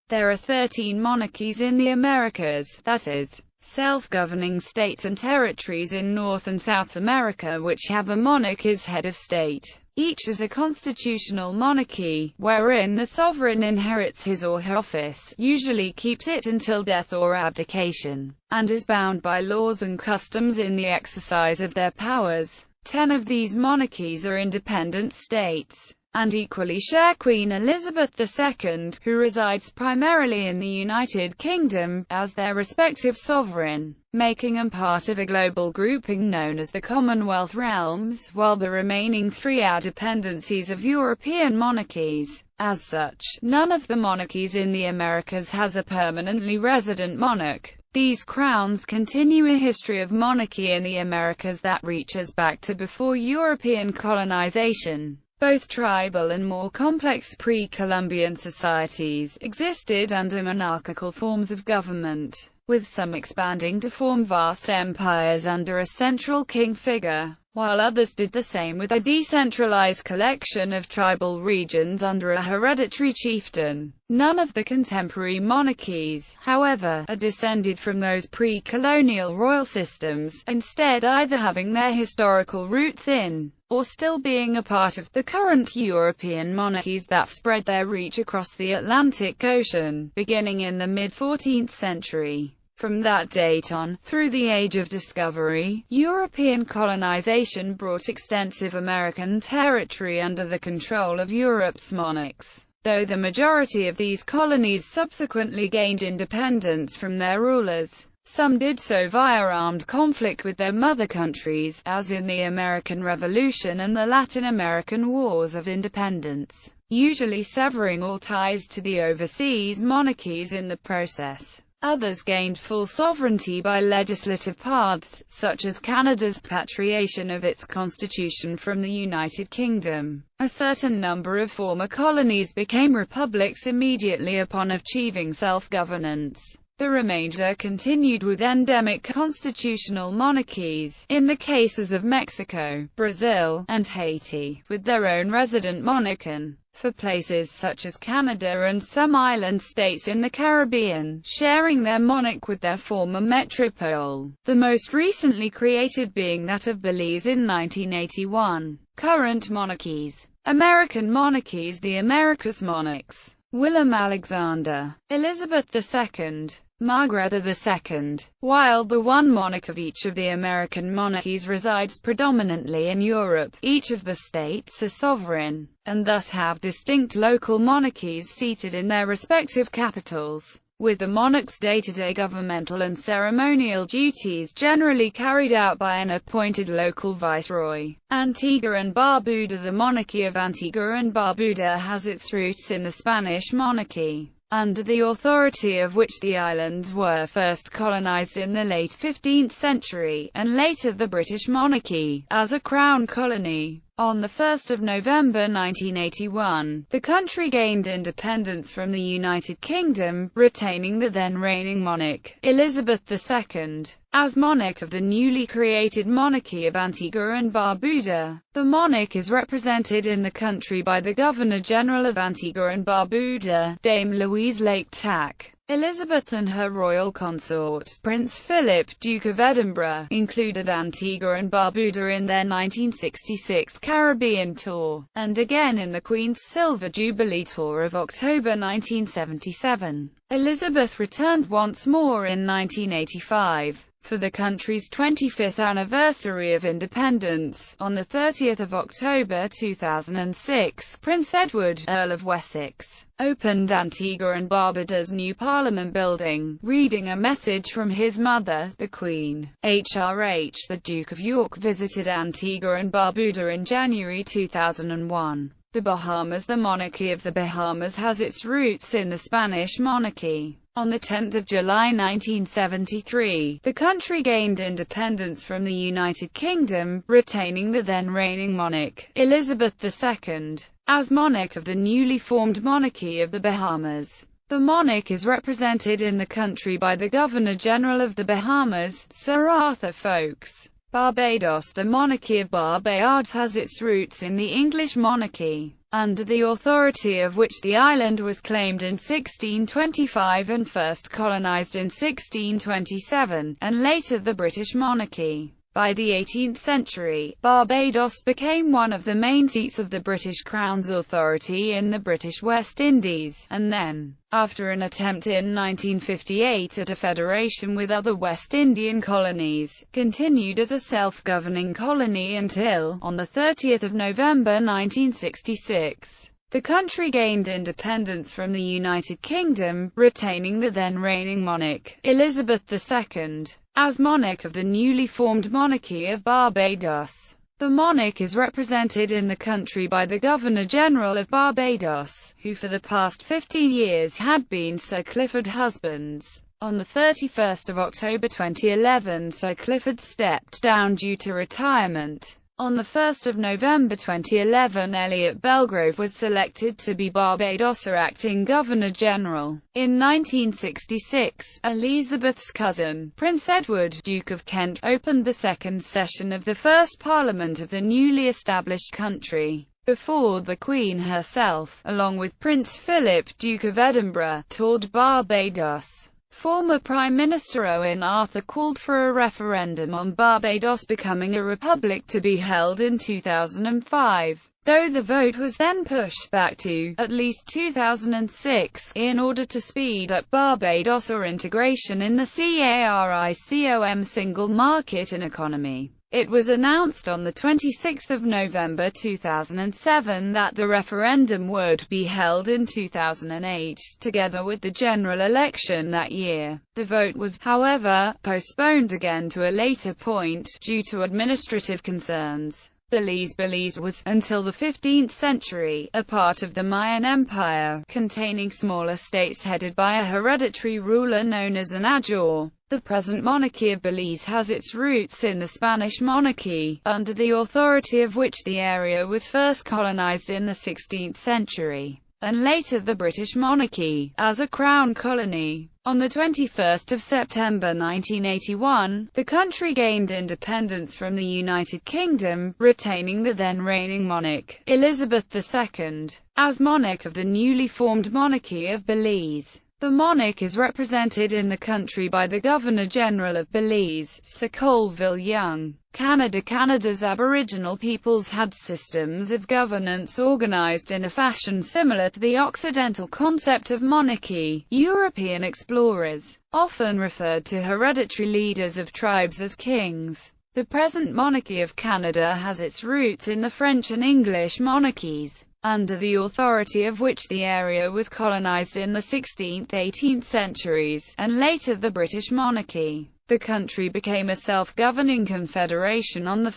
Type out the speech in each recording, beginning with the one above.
There are 13 monarchies in the Americas, that is, self-governing states and territories in North and South America which have a monarch as head of state. Each is a constitutional monarchy, wherein the sovereign inherits his or her office, usually keeps it until death or abdication, and is bound by laws and customs in the exercise of their powers. 10 of these monarchies are independent states, and equally share Queen Elizabeth II, who resides primarily in the United Kingdom, as their respective sovereign, making them part of a global grouping known as the Commonwealth Realms, while the remaining 3 are dependencies of European monarchies. As such, none of the monarchies in the Americas has a permanently resident monarch. These crowns continue a history of monarchy in the Americas that reaches back to before European colonization. Both tribal and more complex pre-Columbian societies existed under monarchical forms of government, with some expanding to form vast empires under a central king figure, while others did the same with a decentralized collection of tribal regions under a hereditary chieftain. None of the contemporary monarchies, however, are descended from those pre-colonial royal systems, instead either having their historical roots in, or still being a part of, the current European monarchies that spread their reach across the Atlantic Ocean, beginning in the mid-14th century. From that date on, through the Age of Discovery, European colonization brought extensive American territory under the control of Europe's monarchs. Though the majority of these colonies subsequently gained independence from their rulers, some did so via armed conflict with their mother countries, as in the American Revolution and the Latin American Wars of Independence, usually severing all ties to the overseas monarchies in the process. Others gained full sovereignty by legislative paths, such as Canada's repatriation of its constitution from the United Kingdom. A certain number of former colonies became republics immediately upon achieving self-governance. The remainder continued with endemic constitutional monarchies, in the cases of Mexico, Brazil, and Haiti, with their own resident monarch, and, for places such as Canada and some island states in the Caribbean, sharing their monarch with their former metropole, the most recently created being that of Belize in 1981. Current monarchies. American monarchies. The Americas monarchs: Willem Alexander, Elizabeth II, Margaretha II. While the one monarch of each of the American monarchies resides predominantly in Europe, each of the states is sovereign, and thus have distinct local monarchies seated in their respective capitals, with the monarch's day-to-day governmental and ceremonial duties generally carried out by an appointed local viceroy. Antigua and Barbuda. The monarchy of Antigua and Barbuda has its roots in the Spanish monarchy, under the authority of which the islands were first colonized in the late 15th century, and later the British monarchy, as a crown colony. On 1 November 1981, the country gained independence from the United Kingdom, retaining the then reigning monarch, Elizabeth II, as monarch of the newly created monarchy of Antigua and Barbuda. The monarch is represented in the country by the Governor-General of Antigua and Barbuda, Dame Louise Lake Tack. Elizabeth and her royal consort, Prince Philip, Duke of Edinburgh, included Antigua and Barbuda in their 1966 Caribbean tour, and again in the Queen's Silver Jubilee tour of October 1977. Elizabeth returned once more in 1985. For the country's 25th anniversary of independence, on 30 October 2006, Prince Edward, Earl of Wessex, opened Antigua and Barbuda's new Parliament building, reading a message from his mother, the Queen. HRH. The Duke of York visited Antigua and Barbuda in January 2001. The Bahamas. The monarchy of the Bahamas has its roots in the Spanish monarchy. On 10 July 1973, the country gained independence from the United Kingdom, retaining the then reigning monarch, Elizabeth II, as monarch of the newly formed monarchy of the Bahamas. The monarch is represented in the country by the Governor-General of the Bahamas, Sir Arthur Folkes. Barbados. The monarchy of Barbados has its roots in the English monarchy. under the authority of which the island was claimed in 1625 and first colonized in 1627, and later the British monarchy. By the 18th century, Barbados became one of the main seats of the British Crown's authority in the British West Indies, and then, after an attempt in 1958 at a federation with other West Indian colonies, continued as a self-governing colony until, on the 30th of November 1966, the country gained independence from the United Kingdom, retaining the then reigning monarch, Elizabeth II, as monarch of the newly formed Monarchy of Barbados. The monarch is represented in the country by the Governor-General of Barbados, who for the past 15 years had been Sir Clifford Husbands. On the 31st of October 2011, Sir Clifford stepped down due to retirement. On the 1st of November 2011, Elliot Belgrove was selected to be Barbados' acting Governor-General. In 1966, Elizabeth's cousin, Prince Edward, Duke of Kent, opened the second session of the first Parliament of the newly established country, before the Queen herself, along with Prince Philip, Duke of Edinburgh, toured Barbados. Former Prime Minister Owen Arthur called for a referendum on Barbados becoming a republic to be held in 2005, though the vote was then pushed back to, at least 2006, in order to speed up Barbados or integration in the CARICOM single market and economy. It was announced on the 26th of November 2007 that the referendum would be held in 2008, together with the general election that year. The vote was, however, postponed again to a later point, due to administrative concerns. Belize was, until the 15th century, a part of the Mayan Empire, containing smaller states headed by a hereditary ruler known as an Ajor. The present monarchy of Belize has its roots in the Spanish monarchy, under the authority of which the area was first colonized in the 16th century, and later the British monarchy, as a crown colony. On the 21st of September 1981, the country gained independence from the United Kingdom, retaining the then reigning monarch, Elizabeth II, as monarch of the newly formed Monarchy of Belize. The monarch is represented in the country by the Governor-General of Belize, Sir Colville Young. Canada's Aboriginal peoples had systems of governance organized in a fashion similar to the Occidental concept of monarchy. European explorers often referred to hereditary leaders of tribes as kings. The present monarchy of Canada has its roots in the French and English monarchies, under the authority of which the area was colonized in the 16th–18th centuries, and later the British monarchy. The country became a self-governing confederation on 1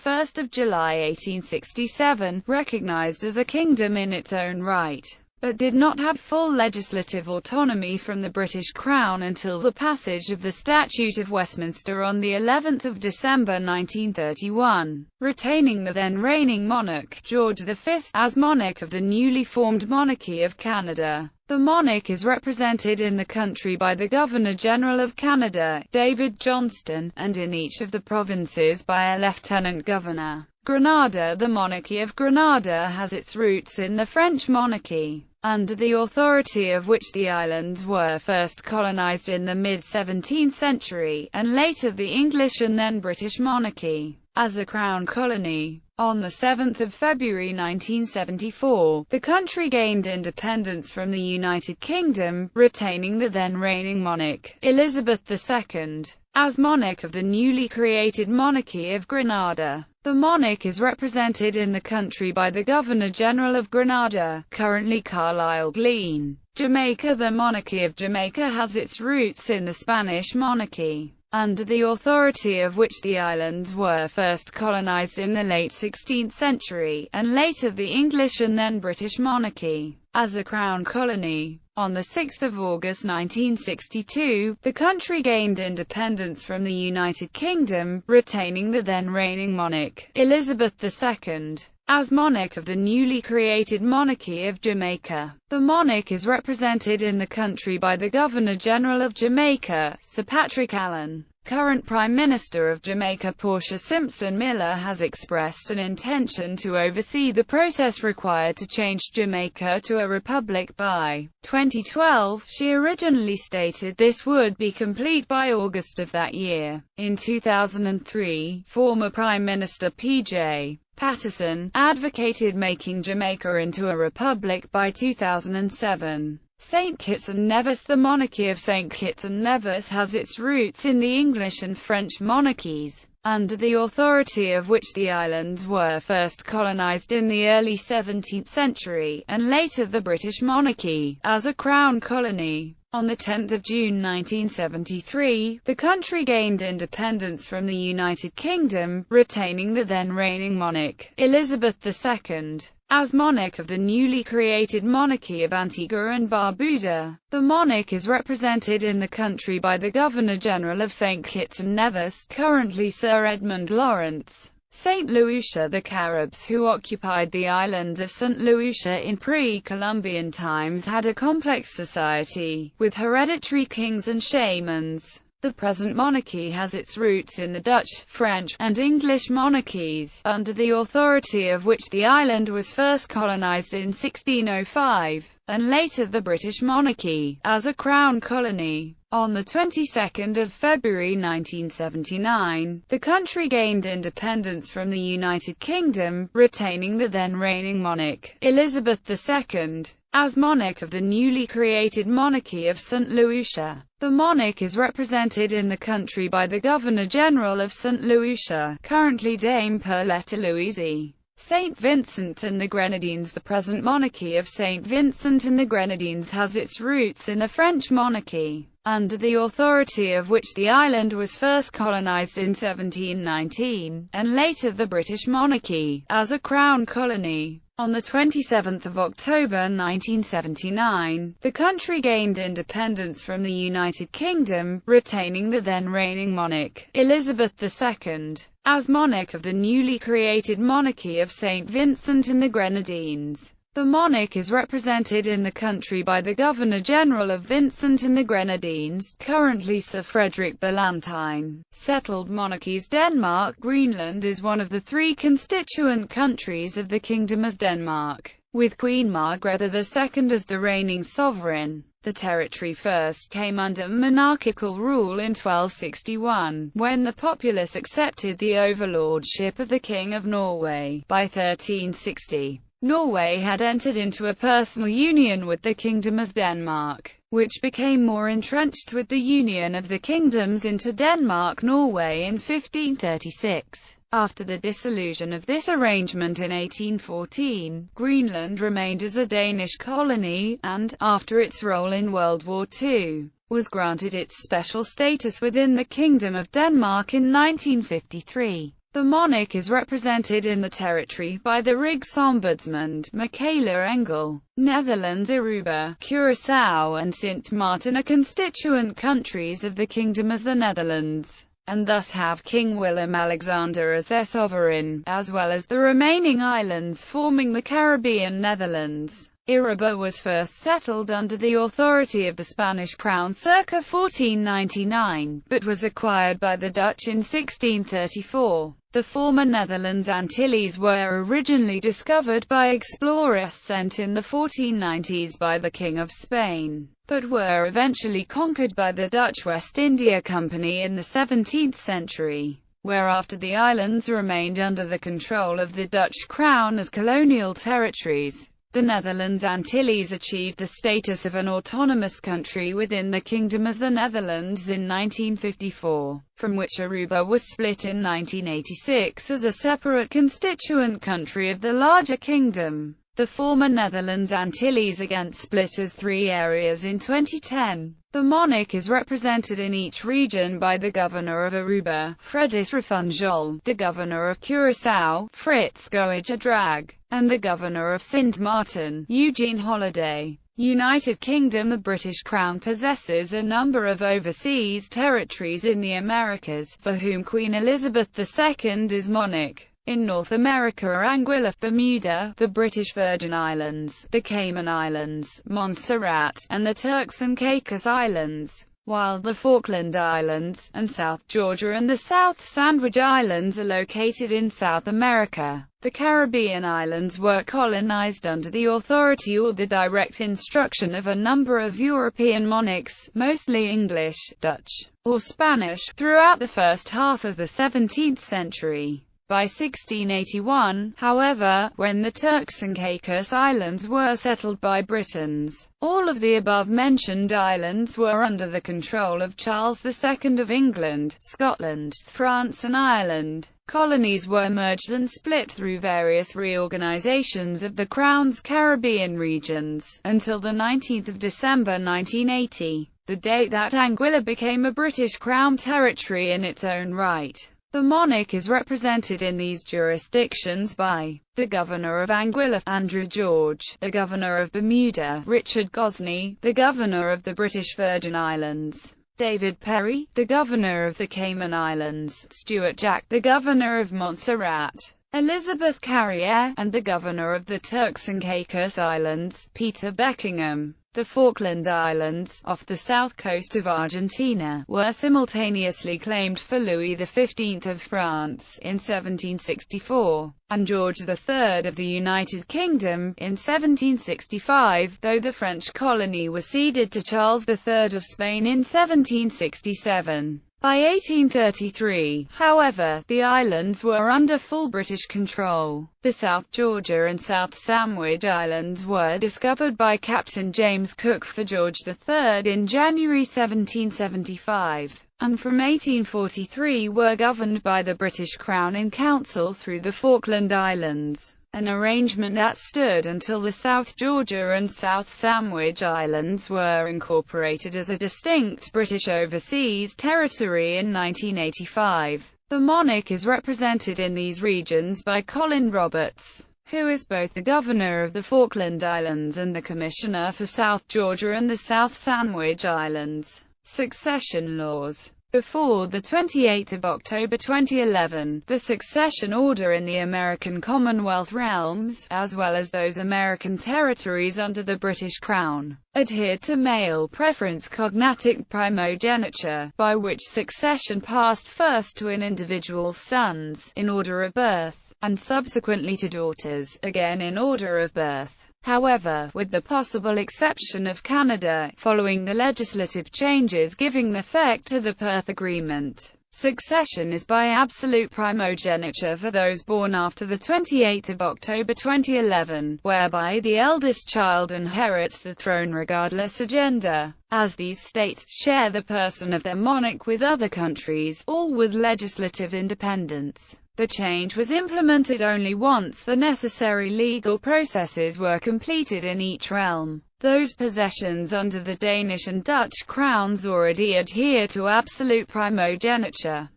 July 1867, recognized as a kingdom in its own right, but did not have full legislative autonomy from the British Crown until the passage of the Statute of Westminster on the 11th of December 1931, retaining the then reigning monarch, George V, as monarch of the newly formed Monarchy of Canada. The monarch is represented in the country by the Governor-General of Canada, David Johnston, and in each of the provinces by a Lieutenant Governor. Grenada. The Monarchy of Grenada has its roots in the French monarchy, under the authority of which the islands were first colonized in the mid-17th century, and later the English and then British monarchy, as a crown colony. On 7 February 1974, the country gained independence from the United Kingdom, retaining the then reigning monarch, Elizabeth II, as monarch of the newly created Monarchy of Grenada. The monarch is represented in the country by the Governor-General of Grenada, currently Carlisle Glen. Jamaica. The Monarchy of Jamaica has its roots in the Spanish monarchy, under the authority of which the islands were first colonized in the late 16th century, and later the English and then British monarchy, as a crown colony. On 6 August 1962, the country gained independence from the United Kingdom, retaining the then reigning monarch, Elizabeth II, as monarch of the newly created Monarchy of Jamaica. The monarch is represented in the country by the Governor-General of Jamaica, Sir Patrick Allen. Current Prime Minister of Jamaica Portia Simpson Miller has expressed an intention to oversee the process required to change Jamaica to a republic by 2012. She originally stated this would be complete by August of that year. In 2003, former Prime Minister P.J. Patterson advocated making Jamaica into a republic by 2007. St. Kitts and Nevis. The monarchy of St. Kitts and Nevis has its roots in the English and French monarchies, under the authority of which the islands were first colonized in the early 17th century, and later the British monarchy, as a crown colony. On 10 June 1973, the country gained independence from the United Kingdom, retaining the then reigning monarch, Elizabeth II, as monarch of the newly created monarchy of Antigua and Barbuda. The monarch is represented in the country by the Governor-General of St. Kitts and Nevis, currently Sir Edmund Lawrence. St. Lucia. The Caribs who occupied the island of St. Lucia in pre-Columbian times had a complex society, with hereditary kings and shamans. The present monarchy has its roots in the Dutch, French, and English monarchies, under the authority of which the island was first colonized in 1605, and later the British monarchy, as a crown colony. On the 22nd of February 1979, the country gained independence from the United Kingdom, retaining the then reigning monarch, Elizabeth II, as monarch of the newly created monarchy of St. Lucia. The monarch is represented in the country by the Governor-General of St. Lucia, currently Dame Perletta Louise. St. Vincent and the Grenadines. The present monarchy of St. Vincent and the Grenadines has its roots in the French monarchy, under the authority of which the island was first colonized in 1719, and later the British monarchy, as a crown colony. On 27 October 1979, the country gained independence from the United Kingdom, retaining the then reigning monarch, Elizabeth II, as monarch of the newly created monarchy of St. Vincent and the Grenadines. The monarch is represented in the country by the Governor-General of Vincent and the Grenadines, currently Sir Frederick Ballantyne. Settled monarchies. Denmark. Greenland is one of the three constituent countries of the Kingdom of Denmark, with Queen Margrethe II as the reigning sovereign. The territory first came under monarchical rule in 1261, when the populace accepted the overlordship of the King of Norway. By 1360, Norway had entered into a personal union with the Kingdom of Denmark, which became more entrenched with the union of the kingdoms into Denmark-Norway in 1536. After the dissolution of this arrangement in 1814, Greenland remained as a Danish colony, and, after its role in World War II, was granted its special status within the Kingdom of Denmark in 1953. The monarch is represented in the territory by the Rigsombudsman, Michaela Engel. Netherlands. Aruba, Curaçao and Sint Maarten are constituent countries of the Kingdom of the Netherlands, and thus have King Willem-Alexander as their sovereign, as well as the remaining islands forming the Caribbean Netherlands. Aruba was first settled under the authority of the Spanish crown circa 1499, but was acquired by the Dutch in 1634. The former Netherlands Antilles were originally discovered by explorers sent in the 1490s by the King of Spain, but were eventually conquered by the Dutch West India Company in the 17th century, whereafter the islands remained under the control of the Dutch crown as colonial territories. The Netherlands Antilles achieved the status of an autonomous country within the Kingdom of the Netherlands in 1954, from which Aruba was split in 1986 as a separate constituent country of the larger kingdom. The former Netherlands Antilles again split as three areas in 2010. The monarch is represented in each region by the Governor of Aruba, Fredis Rafunjol, the Governor of Curaçao, Frits Goeiedrag, and the Governor of Sint Maarten, Eugene Holiday. United Kingdom. The British Crown possesses a number of overseas territories in the Americas, for whom Queen Elizabeth II is monarch. In North America are Anguilla, Bermuda, the British Virgin Islands, the Cayman Islands, Montserrat, and the Turks and Caicos Islands. while the Falkland Islands, and South Georgia and the South Sandwich Islands are located in South America. The Caribbean islands were colonized under the authority or the direct instruction of a number of European monarchs, mostly English, Dutch, or Spanish, throughout the first half of the 17th century. By 1681, however, when the Turks and Caicos Islands were settled by Britons, all of the above-mentioned islands were under the control of Charles II of England, Scotland, France and Ireland. Colonies were merged and split through various reorganizations of the Crown's Caribbean regions, until the 19th of December 1980, the date that Anguilla became a British Crown territory in its own right. The monarch is represented in these jurisdictions by the Governor of Anguilla, Andrew George, the Governor of Bermuda, Richard Gosney, the Governor of the British Virgin Islands, David Perry, the Governor of the Cayman Islands, Stuart Jack, the Governor of Montserrat, Elizabeth Carrier, and the Governor of the Turks and Caicos Islands, Peter Beckingham. The Falkland Islands, off the south coast of Argentina, were simultaneously claimed for Louis XV of France in 1764, and George III of the United Kingdom in 1765, though the French colony was ceded to Charles III of Spain in 1767. By 1833, however, the islands were under full British control. The South Georgia and South Sandwich Islands were discovered by Captain James Cook for George III in January 1775, and from 1843 were governed by the British Crown in Council through the Falkland Islands, an arrangement that stood until the South Georgia and South Sandwich Islands were incorporated as a distinct British overseas territory in 1985. The monarch is represented in these regions by Colin Roberts, who is both the Governor of the Falkland Islands and the Commissioner for South Georgia and the South Sandwich Islands. Succession laws. Before the 28th of October 2011, the succession order in the American Commonwealth realms, as well as those American territories under the British Crown, adhered to male preference cognatic primogeniture, by which succession passed first to an individual's sons, in order of birth, and subsequently to daughters, again in order of birth. However, with the possible exception of Canada, following the legislative changes giving effect to the Perth Agreement, succession is by absolute primogeniture for those born after the 28th of October 2011, whereby the eldest child inherits the throne regardless of gender. As these states share the person of their monarch with other countries, all with legislative independence, the change was implemented only once the necessary legal processes were completed in each realm. Those possessions under the Danish and Dutch crowns already adhere to absolute primogeniture.